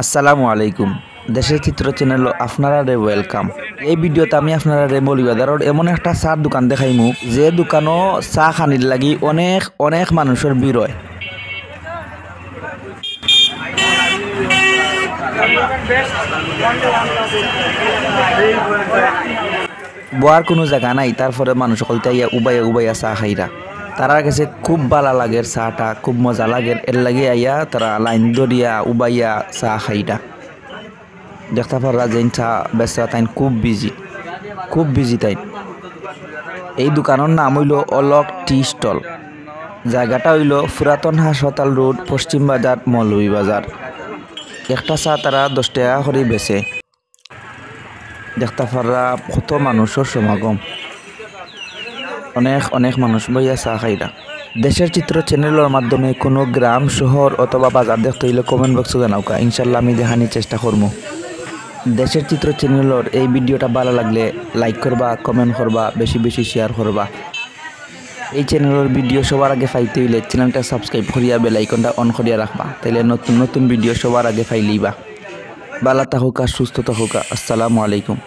আসসালামু আলাইকুম। দেশের চিত্র চ্যানেল আপনারা ওয়েলকাম। এই ভিডিওতে আমি আপনারা মৌলভীবাজারের এমন একটা চার দোকান দেখাইমু যে দোকানও চা খানির লাগি অনেক অনেক মানুষের ভিড় হয়। বোয়ার কোনো জায়গা নাই, তারপরে মানুষ সকলতে ইয়া উবাইয়া উবাইয়া চা খাইরা তারার কাছে খুব ভালো লাগে, চাটা খুব মজা লাগে, এর লাগে আইয়া তারা লাইন ধরিয়া উবাইয়া চা খাইরা। দেখতে পারা যে চা বেচা তাই খুব বিজি তাই। এই দোকানের নাম হইল অলক টি স্টল। জায়গাটা হইল পুরাতন হাসপাতাল রোড, পশ্চিম বাজার, মৌলভীবাজার। একটা চা তারা 10 টাকা করে বেচে। দেখতে পারা কত মানুষের সমাগম, অনেক অনেক মানুষ বইয়া চা খাইরা। দেশের চিত্র চ্যানেলের মাধ্যমে কোনো গ্রাম, শহর অথবা বাজার দেখতে হইলে কমেন্ট বক্সে জানাওকা, ইনশাল্লাহ আমি দেখানির চেষ্টা করবো। দেশের চিত্র চ্যানেলের এই ভিডিওটা ভালো লাগলে লাইক করবা, কমেন্ট করবা, বেশি বেশি শেয়ার করবা। এই চ্যানেলের ভিডিও সবার আগে পাইতে হইলে চ্যানেলটা সাবস্ক্রাইব করিয়া বেল আইকনটা অন করিয়া রাখবা, তাইলে নতুন নতুন ভিডিও সবার আগে পাইলেইবা। ভালো থাকুকা, সুস্থ থাকুকা। আসসালামু আলাইকুম।